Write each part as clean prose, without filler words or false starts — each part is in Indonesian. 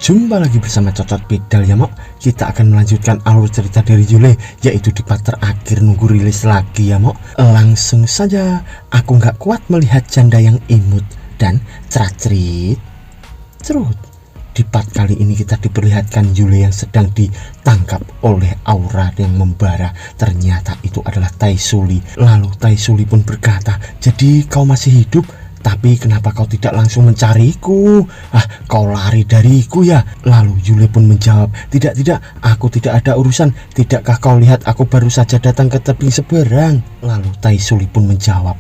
Jumpa lagi bersama Cocot Pedal ya Mok. Kita akan melanjutkan alur cerita dari Yule, yaitu di part terakhir nunggu rilis lagi ya Mok. Langsung saja, aku nggak kuat melihat janda yang imut dan cerat-cerit. Cerut. Di part kali ini kita diperlihatkan Yule yang sedang ditangkap oleh aura yang membara. Ternyata itu adalah Taisuli. Lalu Taisuli pun berkata, "Jadi kau masih hidup? Tapi kenapa kau tidak langsung mencariku? Kau lari dariku ya?" Lalu Yule pun menjawab, Tidak, aku tidak ada urusan. Tidakkah kau lihat aku baru saja datang ke tebing seberang?" Lalu Taisuli pun menjawab,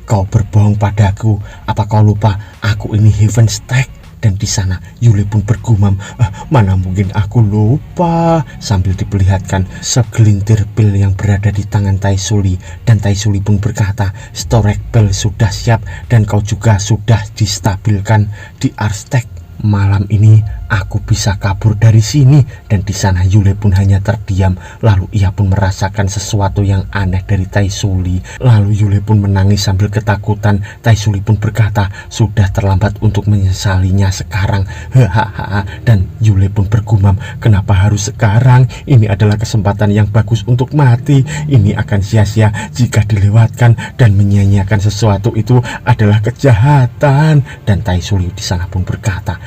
Kau berbohong padaku. Apa kau lupa aku ini Heaven Stag?" Dan di sana Yule pun bergumam, "Mana mungkin aku lupa," sambil diperlihatkan segelintir pil yang berada di tangan Taisuli. Dan Taisuli pun berkata, "Storage pil sudah siap dan kau juga sudah distabilkan di Arstek. Malam ini aku bisa kabur dari sini." Dan di sana Yule pun hanya terdiam. Lalu ia pun merasakan sesuatu yang aneh dari Taisuli. Lalu Yule pun menangis sambil ketakutan. Taisuli pun berkata, "Sudah terlambat untuk menyesalinya sekarang." Dan Yule pun bergumam, "Kenapa harus sekarang? Ini adalah kesempatan yang bagus untuk mati. Ini akan sia-sia jika dilewatkan, dan menyia-nyiakan sesuatu itu adalah kejahatan." Dan Taisuli di sana pun berkata,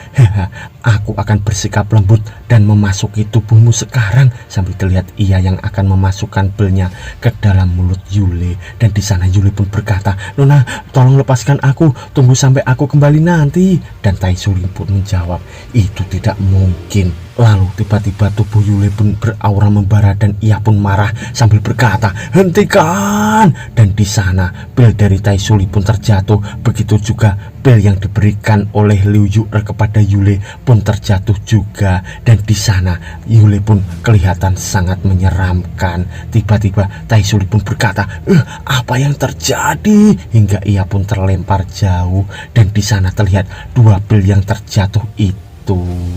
"Aku akan bersikap lembut dan memasuki tubuhmu sekarang." Sambil terlihat ia yang akan memasukkan belnya ke dalam mulut Yule. Dan di sana Yule pun berkata, "Nona, tolong lepaskan aku. Tunggu sampai aku kembali nanti." Dan Taisuli pun menjawab, "Itu tidak mungkin." Lalu tiba-tiba tubuh Yule pun beraura membara dan ia pun marah sambil berkata, "Hentikan!" Dan di sana pil dari Taisuli pun terjatuh. Begitu juga pil yang diberikan oleh Liu Yu'er kepada Yule pun terjatuh juga. Dan di sana Yule pun kelihatan sangat menyeramkan. Tiba-tiba Taisuli pun berkata, "Apa yang terjadi?" Hingga ia pun terlempar jauh. Dan di sana terlihat dua pil yang terjatuh itu.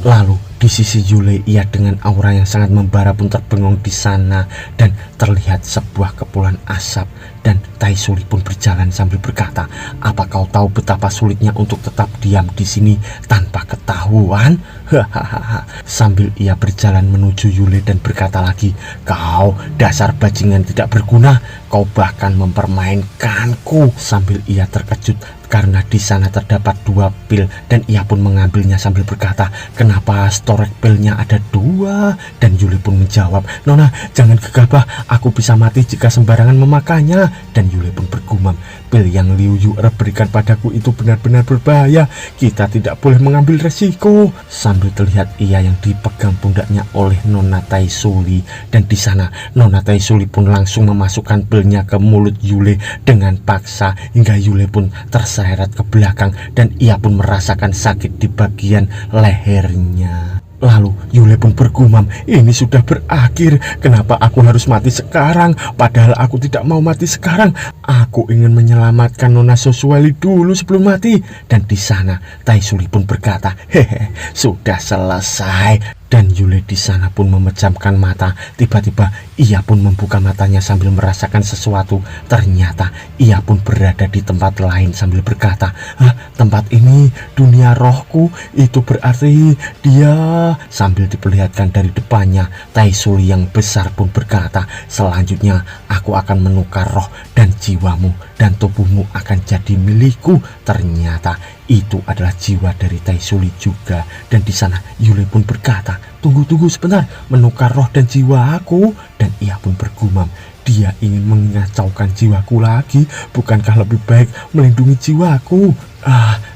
Lalu di sisi Yule, ia dengan aura yang sangat membara pun terbengong di sana. Dan terlihat sebuah kepulan asap. Dan Taisuli pun berjalan sambil berkata, "Apa kau tahu betapa sulitnya untuk tetap diam di sini tanpa ketahuan?" Sambil ia berjalan menuju Yule dan berkata lagi, "Kau dasar bajingan tidak berguna. Kau bahkan mempermainkanku." Sambil ia terkejut karena di sana terdapat dua pil. Dan ia pun mengambilnya sambil berkata, "Kenapa storage pilnya ada dua?" Dan Yule pun menjawab, "Nona, jangan gegabah. Aku bisa mati jika sembarangan memakainya." Dan Yule pun bergumam, "Pil yang Liu Yu'er berikan padaku itu benar-benar berbahaya. Kita tidak boleh mengambil resiko." Sambil terlihat ia yang dipegang pundaknya oleh Nona Taisuli. Dan di sana Nona Taisuli pun langsung memasukkan pilnya ke mulut Yule dengan paksa hingga Yule pun terseret ke belakang dan ia pun merasakan sakit di bagian lehernya. Lalu Yule pun bergumam, "Ini sudah berakhir. Kenapa aku harus mati sekarang? Padahal aku tidak mau mati sekarang. Aku ingin menyelamatkan Nona Soswali dulu sebelum mati." Dan di sana Taisuli pun berkata, "Sudah selesai." Dan Yule di sana pun memejamkan mata. Tiba-tiba ia pun membuka matanya sambil merasakan sesuatu. Ternyata ia pun berada di tempat lain sambil berkata, "Tempat ini dunia rohku. Itu berarti dia." Sambil diperlihatkan dari depannya, Taisuli yang besar pun berkata, "Selanjutnya aku akan menukar roh dan jiwamu, dan tubuhmu akan jadi milikku." Ternyata itu adalah jiwa dari Taisuli juga. Dan di sana Yule pun berkata, Tunggu sebentar, menukar roh dan jiwa aku." Dan ia pun bergumam, "Dia ingin mengacaukan jiwaku lagi. Bukankah lebih baik melindungi jiwaku?"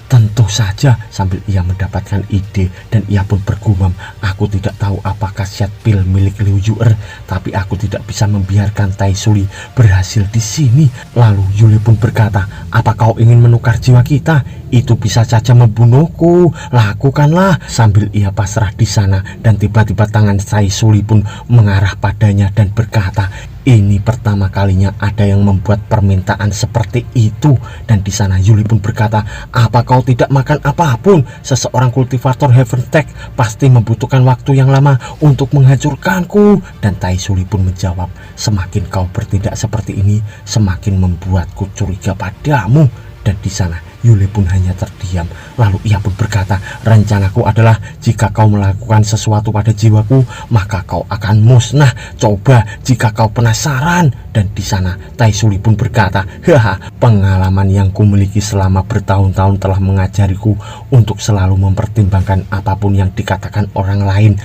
Tentu saja. Sambil ia mendapatkan ide dan ia pun bergumam, "Aku tidak tahu apa khasiat pil milik Liu Yu'er, tapi aku tidak bisa membiarkan Taisuli berhasil di sini." Lalu Yule pun berkata, "Apa kau ingin menukar jiwa kita? Itu bisa saja membunuhku. Lakukanlah." Sambil ia pasrah di sana dan tiba-tiba tangan Taisuli pun mengarah padanya dan berkata, "Ini pertama kalinya ada yang membuat permintaan seperti itu." Dan di sana Yule pun berkata, "Apa kau tidak makan apapun? Seseorang kultivator Heaven Tech pasti membutuhkan waktu yang lama untuk menghancurkanku." Dan Taisuli pun menjawab, "Semakin kau bertindak seperti ini, semakin membuatku curiga padamu." Dan di sana Yule pun hanya terdiam. Lalu ia pun berkata, rencanaku adalah jika kau melakukan sesuatu pada jiwaku, maka kau akan musnah. Coba jika kau penasaran. Dan di sana Tai Suli pun berkata, haha, pengalaman yang kumiliki selama bertahun-tahun telah mengajariku untuk selalu mempertimbangkan apapun yang dikatakan orang lain.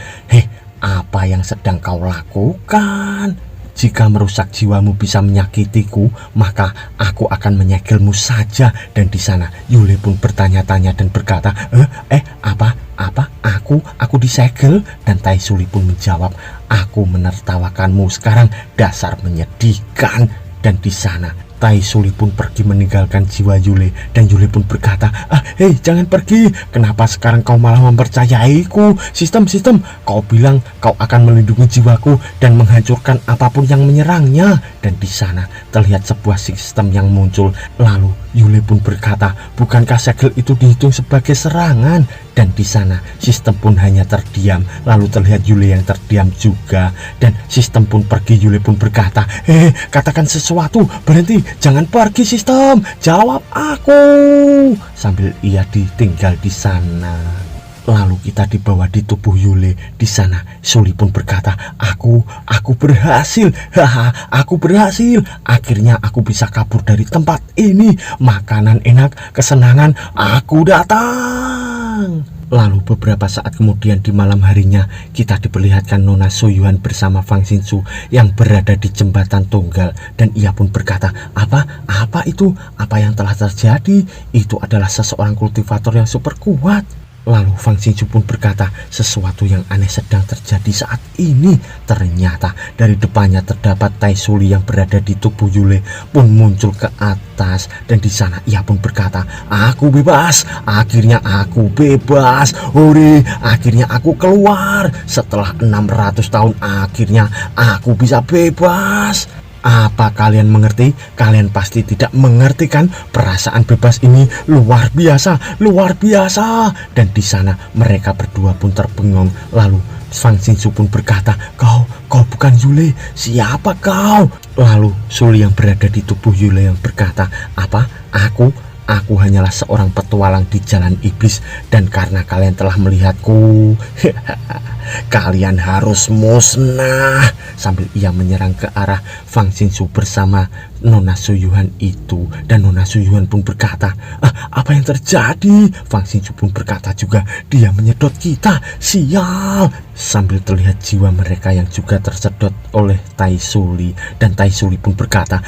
Apa yang sedang kau lakukan? Jika merusak jiwamu bisa menyakitiku, maka aku akan menyegelmu saja. Dan di sana Yule pun bertanya-tanya dan berkata, apa? Aku disegel? Dan Tai Suli pun menjawab, aku menertawakanmu sekarang, dasar menyedihkan. Dan di sana Tai Suli pun pergi meninggalkan jiwa Yule. Dan Yule pun berkata, jangan pergi. Kenapa sekarang kau malah mempercayaiku? Sistem, kau bilang kau akan melindungi jiwaku dan menghancurkan apapun yang menyerangnya. Dan di sana terlihat sebuah sistem yang muncul. Lalu Yule pun berkata, bukankah segel itu dihitung sebagai serangan? Dan di sana sistem pun hanya terdiam. Lalu terlihat Yule yang terdiam juga. Dan sistem pun pergi. Yule pun berkata, katakan sesuatu, berhenti, jangan pergi sistem, jawab aku. Sambil ia ditinggal di sana. Lalu kita dibawa di tubuh Yule. Di sana Suli pun berkata, aku berhasil. Aku berhasil. Akhirnya aku bisa kabur dari tempat ini. Makanan enak, kesenangan, aku datang. Lalu beberapa saat kemudian di malam harinya kita diperlihatkan Nona Soyuan bersama Fang Xingsu yang berada di jembatan tunggal. Dan ia pun berkata, apa itu? Apa yang telah terjadi? Itu adalah seseorang kultivator yang super kuat. Lalu Fang Xingsu pun berkata, sesuatu yang aneh sedang terjadi saat ini. Ternyata dari depannya terdapat Tai Suli yang berada di tubuh Yule pun muncul ke atas. Dan di sana ia pun berkata, aku bebas. Akhirnya aku bebas. Hore, akhirnya aku keluar. Setelah 600 tahun akhirnya aku bisa bebas. Apa kalian mengerti? Kalian pasti tidak mengerti kan? Perasaan bebas ini luar biasa, luar biasa. Dan di sana mereka berdua pun terbengong. Lalu Fang Xingsu pun berkata, kau bukan Yule, siapa kau? Lalu Suli yang berada di tubuh Yule yang berkata, Aku hanyalah seorang petualang di jalan iblis. Dan karena kalian telah melihatku, kalian harus musnah. Sambil ia menyerang ke arah Fang Xingsu bersama Nona Soyuan itu. Dan Nona Soyuan pun berkata, apa yang terjadi? Fang Xingsu pun berkata juga, dia menyedot kita, sial. Sambil terlihat jiwa mereka yang juga tersedot oleh Tai Suli. Dan Tai Suli pun berkata,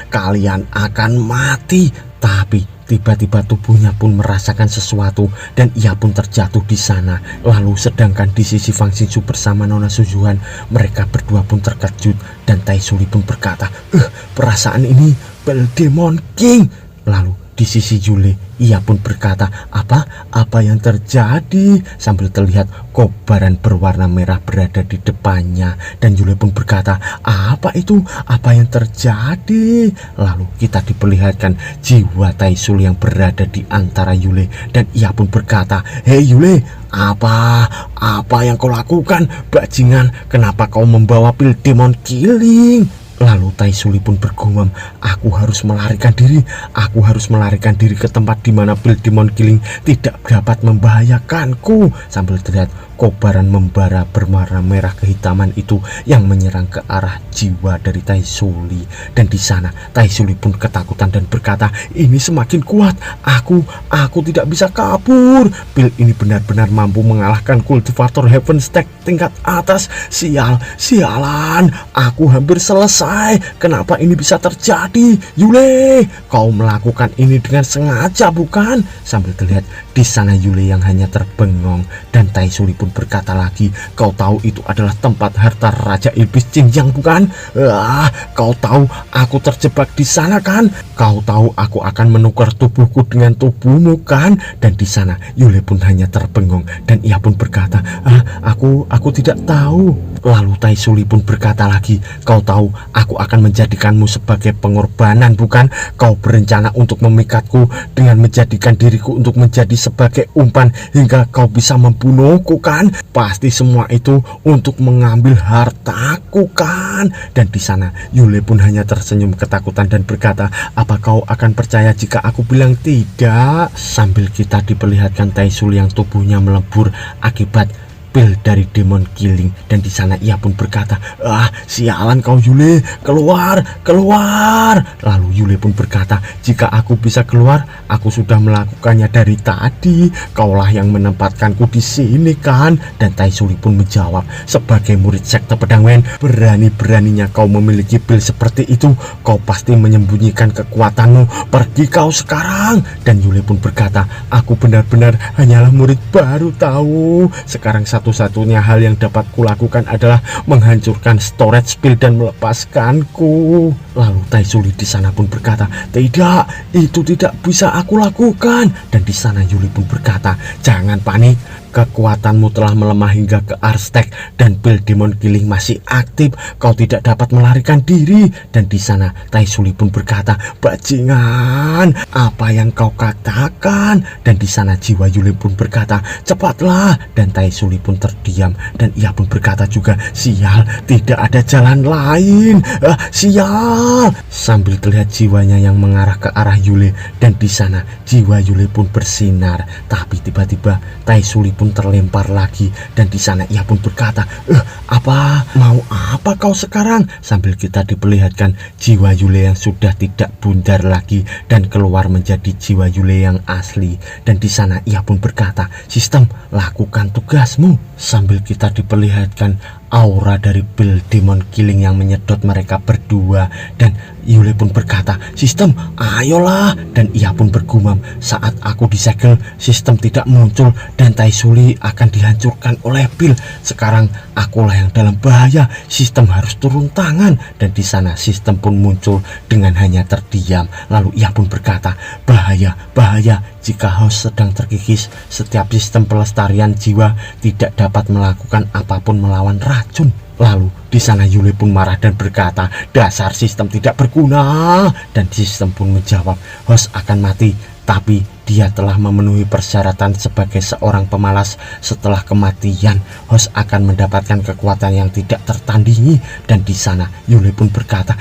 kalian akan mati. Tapi tiba-tiba tubuhnya pun merasakan sesuatu dan ia pun terjatuh di sana. Lalu sedangkan di sisi Fang Xingsu bersama Nona Soyuan, mereka berdua pun terkejut. Dan Tai Suli pun berkata, perasaan ini Bel Demon King. Lalu di sisi Yule, ia pun berkata, apa yang terjadi? Sambil terlihat kobaran berwarna merah berada di depannya. Dan Yule pun berkata, apa itu? Apa yang terjadi? Lalu kita diperlihatkan jiwa Tai Suli yang berada di antara Yule. Dan ia pun berkata, hei Yule, apa yang kau lakukan? Bajingan, kenapa kau membawa pil Demon Killing? Lalu Tai Suli pun bergumam, aku harus melarikan diri. Aku harus melarikan diri ke tempat di mana pil Demon Killing tidak dapat membahayakanku. Sambil terlihat kobaran membara berwarna merah kehitaman itu yang menyerang ke arah jiwa dari Tai Suli. Dan di sana Tai Suli pun ketakutan dan berkata, ini semakin kuat. Aku tidak bisa kabur. Pil ini benar-benar mampu mengalahkan kultivator Heaven Stack tingkat atas. Sialan, aku hampir selesai. Kenapa ini bisa terjadi? Yule, kau melakukan ini dengan sengaja bukan? Sambil terlihat di sana Yule yang hanya terbengong. Dan Tai Suli pun berkata lagi, kau tahu itu adalah tempat harta Raja Iblis Xinjiang bukan? Kau tahu aku terjebak di sana kan? Kau tahu aku akan menukar tubuhku dengan tubuhmu kan? Dan di sana Yule pun hanya terbengong dan ia pun berkata, aku tidak tahu. Lalu Tai Suli pun berkata lagi, kau tahu aku akan menjadikanmu sebagai pengorbanan bukan? Kau berencana untuk memikatku dengan menjadikan diriku untuk menjadi sebagai umpan hingga kau bisa membunuhku kan? Pasti semua itu untuk mengambil hartaku kan? Dan di sana Yule pun hanya tersenyum ketakutan dan berkata, apa kau akan percaya jika aku bilang tidak? Sambil kita diperlihatkan Taisuli yang tubuhnya melebur akibat pil dari demon killing, dan di sana ia pun berkata, sialan kau Yule, keluar, keluar. Lalu Yule pun berkata, jika aku bisa keluar, aku sudah melakukannya dari tadi. Kaulah yang menempatkanku di sini kan? Dan Taisuli pun menjawab, sebagai murid sekte pedang Wen, berani-beraninya kau memiliki pil seperti itu. Kau pasti menyembunyikan kekuatanmu. Pergi kau sekarang. Dan Yule pun berkata, aku benar-benar hanyalah murid baru tahu. Sekarang satu-satunya hal yang dapat kulakukan adalah menghancurkan storage pil dan melepaskanku. Lalu Taisuli di sana pun berkata, tidak, itu tidak bisa aku lakukan. Dan di sana Yuli pun berkata, jangan panik, kekuatanmu telah melemah hingga ke Arstek dan pil demon killing masih aktif. Kau tidak dapat melarikan diri. Dan di sana Taisuli pun berkata, bajingan, apa yang kau katakan? Dan di sana jiwa Yuli pun berkata, cepatlah. Dan Taisuli pun terdiam dan ia pun berkata juga, sial, tidak ada jalan lain. Sial. Sambil terlihat jiwanya yang mengarah ke arah Yule, dan di sana jiwa Yule pun bersinar. Tapi tiba-tiba Taisuli pun terlempar lagi, dan di sana ia pun berkata, mau apa kau sekarang? Sambil kita diperlihatkan jiwa Yule yang sudah tidak bundar lagi dan keluar menjadi jiwa Yule yang asli. Dan di sana ia pun berkata, sistem, lakukan tugasmu. Sambil kita diperlihatkan aura dari pil demon killing yang menyedot mereka berdua, dan Yule pun berkata, sistem, ayolah. Dan ia pun bergumam, saat aku disegel, sistem tidak muncul dan Taisuli akan dihancurkan oleh pil. Sekarang akulah yang dalam bahaya, sistem harus turun tangan. Dan di sana sistem pun muncul dengan hanya terdiam. Lalu ia pun berkata, bahaya, bahaya, jika host sedang terkikis, setiap sistem pelestarian jiwa tidak dapat melakukan apapun melawan racun. Lalu di sana Yule pun marah dan berkata, dasar sistem tidak berguna. Dan sistem pun menjawab, host akan mati, tapi dia telah memenuhi persyaratan sebagai seorang pemalas. Setelah kematian, host akan mendapatkan kekuatan yang tidak tertandingi. Dan di sana Yule pun berkata,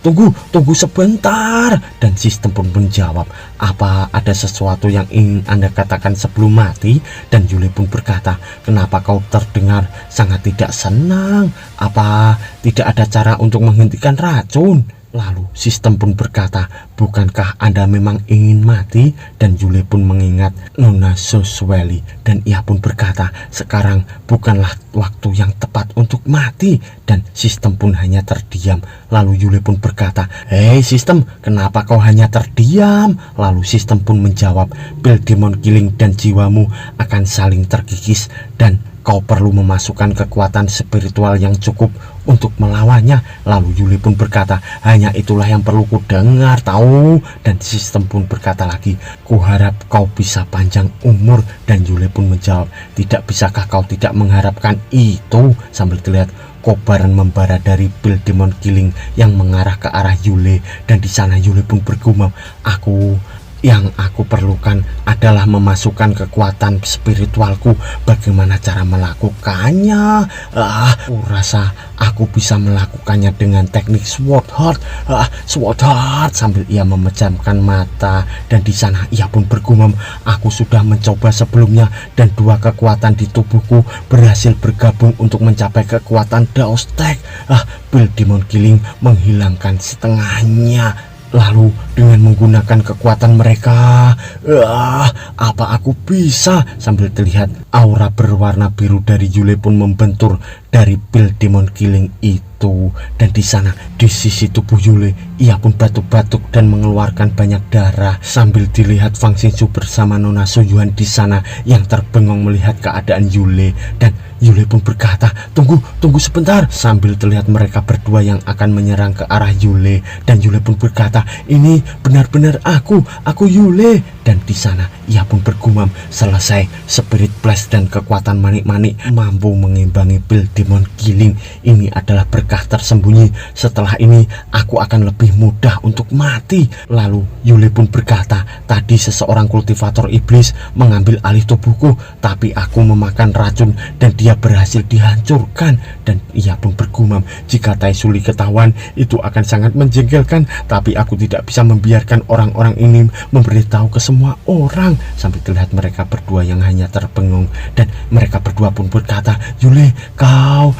tunggu sebentar. Dan sistem pun menjawab, apa ada sesuatu yang ingin Anda katakan sebelum mati? Dan Yule pun berkata, kenapa kau terdengar sangat tidak senang? Apa tidak ada cara untuk menghentikan racun? Lalu sistem pun berkata, bukankah Anda memang ingin mati? Dan Yule pun mengingat Nona Soswelly, dan ia pun berkata, sekarang bukanlah waktu yang tepat untuk mati. Dan sistem pun hanya terdiam. Lalu Yule pun berkata, hei sistem, kenapa kau hanya terdiam? Lalu sistem pun menjawab, pil demon killing dan jiwamu akan saling terkikis, dan kau perlu memasukkan kekuatan spiritual yang cukup untuk melawannya. Lalu Yuli pun berkata, hanya itulah yang perlu ku dengar tahu. Dan sistem pun berkata lagi, kuharap kau bisa panjang umur. Dan Yuli pun menjawab, tidak bisakah kau tidak mengharapkan itu? Sambil terlihat kobaran membara dari pil demon killing yang mengarah ke arah Yule. Dan di sana Yule pun bergumam, yang aku perlukan adalah memasukkan kekuatan spiritualku. Bagaimana cara melakukannya? Aku rasa aku bisa melakukannya dengan teknik Sword Heart. Sambil ia memejamkan mata. Dan di sana ia pun bergumam, aku sudah mencoba sebelumnya dan dua kekuatan di tubuhku berhasil bergabung untuk mencapai kekuatan Daostek. Pil demon killing menghilangkan setengahnya. Lalu dengan menggunakan kekuatan mereka, apa aku bisa? Sambil terlihat aura berwarna biru dari Yule pun membentur dari pil demon killing itu. Dan di sana di sisi tubuh Yule, ia pun batuk-batuk dan mengeluarkan banyak darah. Sambil dilihat Fang Xingqiu bersama Nona Suyuan di sana yang terbengong melihat keadaan Yule. Dan Yule pun berkata, tunggu sebentar. Sambil terlihat mereka berdua yang akan menyerang ke arah Yule. Dan Yule pun berkata, ini benar-benar aku Yule. Dan di sana ia pun bergumam, selesai Spirit Blast dan kekuatan manik-manik mampu mengimbangi Pil Demon Killing. Ini adalah berkah tersembunyi. Setelah ini aku akan lebih mudah untuk mati. Lalu Yule pun berkata, tadi seseorang kultivator iblis mengambil alih tubuhku, tapi aku memakan racun dan dia berhasil dihancurkan. Dan ia pun bergumam, jika Taisuli ketahuan itu akan sangat menjengkelkan, tapi aku tidak bisa membiarkan orang-orang ini memberitahu ke semua orang. Sambil terlihat mereka berdua yang hanya terbengung, dan mereka berdua pun berkata, Yule, kau.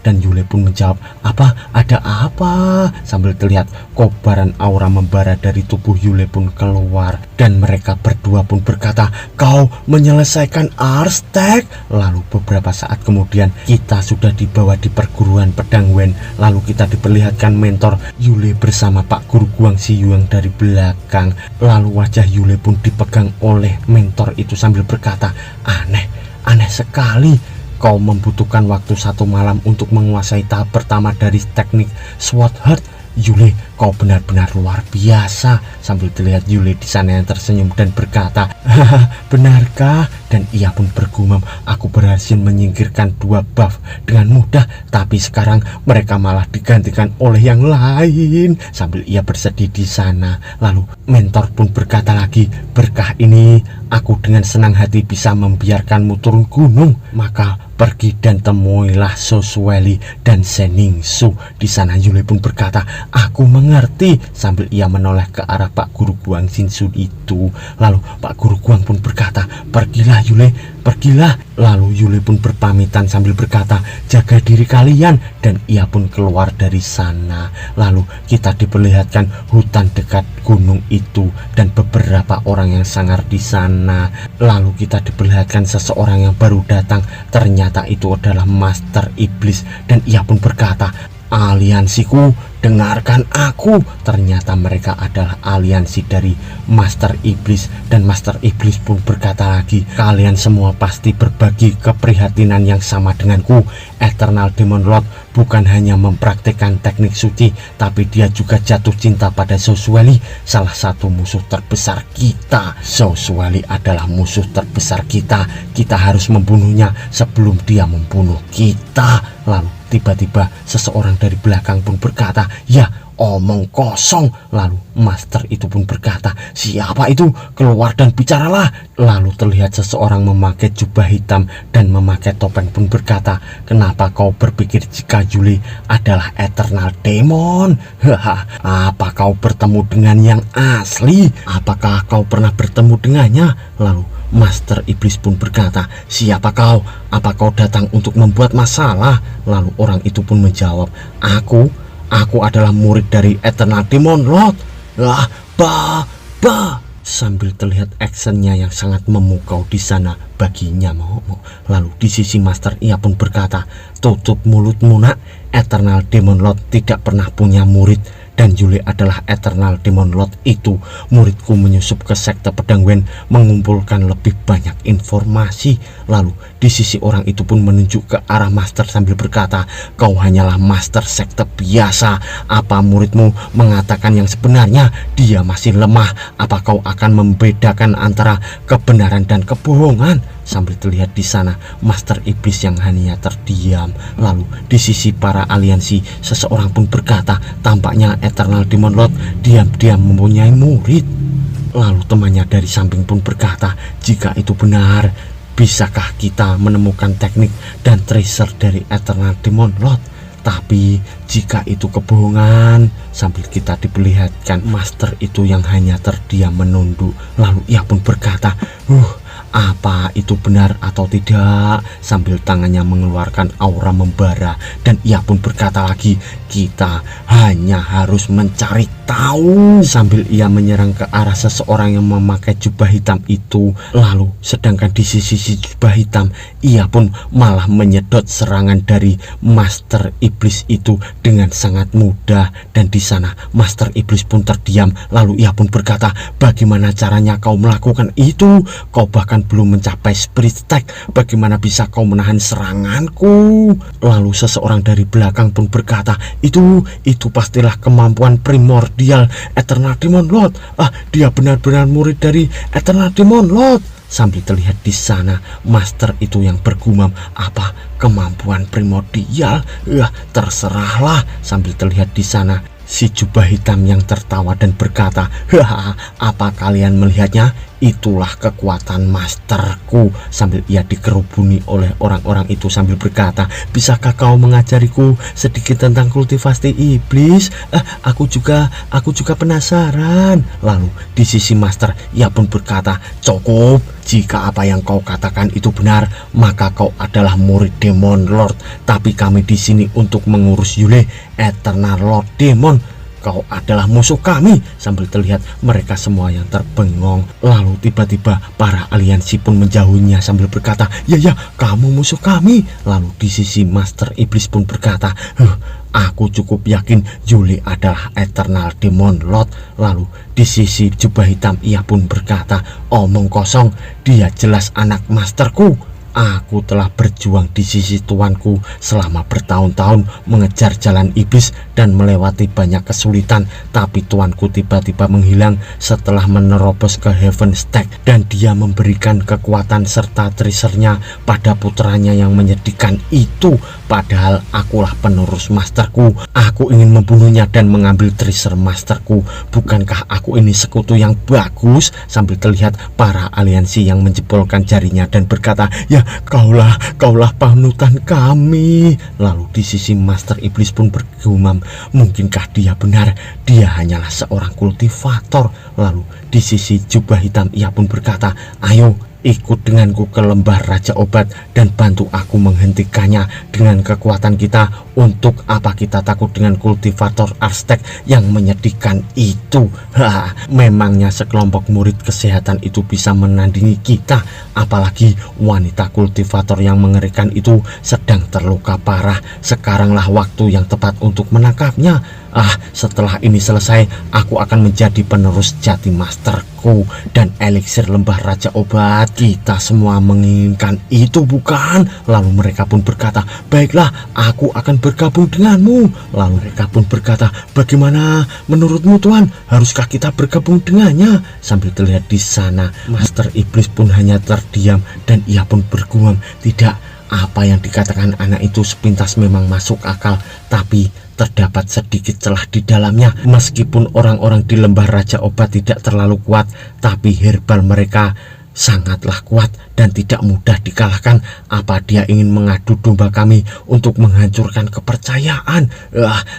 Dan Yule pun menjawab, apa? Ada apa? Sambil terlihat kobaran aura membara dari tubuh Yule pun keluar, dan mereka berdua pun berkata, kau menyelesaikan Arstek. Lalu beberapa saat kemudian kita sudah dibawa di perguruan pedang Wen. Lalu kita diperlihatkan mentor Yule bersama Pak Guru Guangxi Yuan dari belakang. Lalu wajah Yule pun dipegang oleh mentor itu sambil berkata, aneh sekali. Kau membutuhkan waktu 1 malam untuk menguasai tahap pertama dari teknik Sword Heart. Yule, kau benar-benar luar biasa. Sambil terlihat Yule di sana yang tersenyum dan berkata, haha, benarkah? Dan ia pun bergumam, aku berhasil menyingkirkan 2 buff dengan mudah, tapi sekarang mereka malah digantikan oleh yang lain. Sambil ia bersedih di sana. Lalu mentor pun berkata lagi, berkah ini aku dengan senang hati bisa membiarkanmu turun gunung. Maka pergi dan temuilah Soswelly dan Sheningsu. Di sana Yule pun berkata, aku mengerti. Sambil ia menoleh ke arah Pak Guru Guang Xinsu itu. Lalu Pak Guru Guang pun berkata, pergilah Yule, pergilah. Lalu Yule pun berpamitan sambil berkata, jaga diri kalian. Dan ia pun keluar dari sana. Lalu kita diperlihatkan hutan dekat gunung itu dan beberapa orang yang sangar di sana. Lalu kita diperlihatkan seseorang yang baru datang. Ternyata itu adalah Master Iblis, dan ia pun berkata, aliansiku, dengarkan aku. Ternyata mereka adalah aliansi dari Master Iblis, dan Master Iblis pun berkata lagi, kalian semua pasti berbagi keprihatinan yang sama denganku. Eternal Demon Lord bukan hanya mempraktikkan teknik suci, tapi dia juga jatuh cinta pada Soswelly, salah satu musuh terbesar kita. Soswelly adalah musuh terbesar kita. Kita harus membunuhnya sebelum dia membunuh kita. Lalu tiba-tiba seseorang dari belakang pun berkata, ya, omong kosong. Lalu Master itu pun berkata, siapa itu? Keluar dan bicaralah. Lalu terlihat seseorang memakai jubah hitam dan memakai topeng pun berkata, kenapa kau berpikir jika Yule adalah Eternal Demon? Haha, apa kau bertemu dengan yang asli? Apakah kau pernah bertemu dengannya? Lalu Master Iblis pun berkata, siapa kau? Apa kau datang untuk membuat masalah? Lalu orang itu pun menjawab, Aku adalah murid dari Eternal Demon Lord. Sambil terlihat actionnya yang sangat memukau di sana baginya. Lalu di sisi Master ia pun berkata, tutup mulutmu nak, Eternal Demon Lord tidak pernah punya murid. Dan Yule adalah Eternal Demon Lord itu. Muridku menyusup ke sekte pedang Wen mengumpulkan lebih banyak informasi. Lalu di sisi orang itu pun menunjuk ke arah Master sambil berkata, kau hanyalah Master sekte biasa. Apa muridmu mengatakan yang sebenarnya? Dia masih lemah. Apa kau akan membedakan antara kebenaran dan kebohongan? Sambil terlihat di sana Master Iblis yang hanya terdiam. Lalu di sisi para aliansi seseorang pun berkata, tampaknya Eternal Demon Lord diam-diam mempunyai murid. Lalu temannya dari samping pun berkata, jika itu benar, bisakah kita menemukan teknik dan tracer dari Eternal Demon Lord? Tapi jika itu kebohongan, sambil kita diperlihatkan Master itu yang hanya terdiam menunduk. Lalu ia pun berkata, apa itu benar atau tidak? Sambil tangannya mengeluarkan aura membara, dan ia pun berkata lagi, kita hanya harus mencari tahu. Sambil ia menyerang ke arah seseorang yang memakai jubah hitam itu. Lalu sedangkan di sisi jubah hitam, ia pun malah menyedot serangan dari Master Iblis itu dengan sangat mudah. Dan di sana Master Iblis pun terdiam. Lalu ia pun berkata, bagaimana caranya kau melakukan itu? Kau bahkan belum mencapai Spirit Stack. Bagaimana bisa kau menahan seranganku? Lalu seseorang dari belakang pun berkata, itu pastilah kemampuan primordial primordial Eternal Demon Lord. Dia benar-benar murid dari Eternal Demon Lord. Sambil terlihat di sana master itu yang bergumam, apa kemampuan primordial? Terserahlah. Sambil terlihat di sana si jubah hitam yang tertawa dan berkata, haha, apa kalian melihatnya? Itulah kekuatan masterku. Sambil ia dikerubuni oleh orang-orang itu sambil berkata, bisakah kau mengajariku sedikit tentang kultivasi iblis? Aku juga penasaran. Lalu di sisi master ia pun berkata, cukup. Jika apa yang kau katakan itu benar, maka kau adalah murid Demon Lord. Tapi kami di sini untuk mengurus Yule, Eternal Lord Demon. Kau adalah musuh kami. Sambil terlihat mereka semua yang terbengong. Lalu tiba-tiba para aliansi pun menjauhinya sambil berkata, ya, kamu musuh kami. Lalu di sisi Master Iblis pun berkata, aku cukup yakin Yule adalah Eternal Demon Lord. Lalu di sisi jubah hitam ia pun berkata, omong kosong, dia jelas anak masterku. Aku telah berjuang di sisi tuanku selama bertahun-tahun mengejar jalan iblis dan melewati banyak kesulitan, tapi tuanku tiba-tiba menghilang setelah menerobos ke Heaven Stack dan dia memberikan kekuatan serta tracernya pada putranya yang menyedihkan itu. Padahal akulah penerus masterku. Aku ingin membunuhnya dan mengambil tracer masterku. Bukankah aku ini sekutu yang bagus? Sambil terlihat para aliansi yang menjebolkan jarinya dan berkata, ya, kaulah panutan kami. Lalu di sisi Master Iblis pun bergumam, mungkinkah dia benar? Dia hanyalah seorang kultivator. Lalu di sisi jubah hitam ia pun berkata, ayo ikut denganku ke lembah Raja Obat dan bantu aku menghentikannya dengan kekuatan kita. Untuk apa kita takut dengan kultivator Arstek yang menyedihkan itu? Memangnya sekelompok murid kesehatan itu bisa menandingi kita? Apalagi wanita kultivator yang mengerikan itu sedang terluka parah. Sekaranglah waktu yang tepat untuk menangkapnya. Setelah ini selesai, aku akan menjadi penerus jati masterku dan eliksir lembah Raja Obat. Kita semua menginginkan itu, bukan? Lalu mereka pun berkata, baiklah, aku akan bergabung denganmu. Lalu mereka pun berkata, bagaimana menurutmu Tuan? Haruskah kita bergabung dengannya? Sambil terlihat di sana Master Iblis pun hanya terdiam dan ia pun bergumam, tidak, apa yang dikatakan anak itu sepintas memang masuk akal, tapi terdapat sedikit celah di dalamnya. Meskipun orang-orang di lembah Raja Obat tidak terlalu kuat, tapi herbal mereka sangatlah kuat dan tidak mudah dikalahkan. Apa dia ingin mengadu domba kami untuk menghancurkan kepercayaan?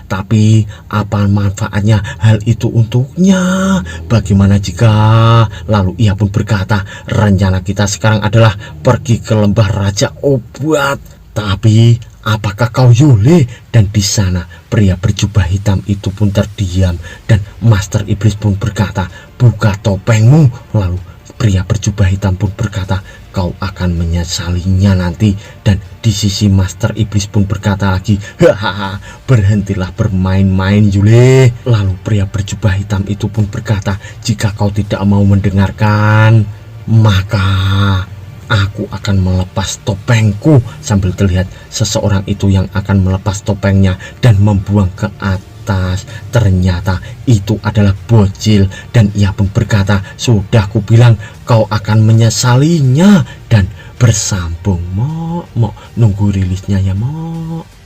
Tapi apa manfaatnya hal itu untuknya? Bagaimana jika... Lalu ia pun berkata, rencana kita sekarang adalah pergi ke lembah Raja Obat. Tapi apakah kau Yule? Dan di sana pria berjubah hitam itu pun terdiam dan Master Iblis pun berkata, buka topengmu. Lalu pria berjubah hitam pun berkata, kau akan menyesalinya nanti. Dan di sisi Master Iblis pun berkata lagi, hahaha, berhentilah bermain-main Yule. Lalu pria berjubah hitam itu pun berkata, jika kau tidak mau mendengarkan, maka aku akan melepas topengku. Sambil terlihat seseorang itu yang akan melepas topengnya dan membuang ke atas. Ternyata itu adalah bocil dan ia pun berkata, sudah kubilang kau akan menyesalinya. Dan bersambung, Mok, nunggu rilisnya ya, Mok.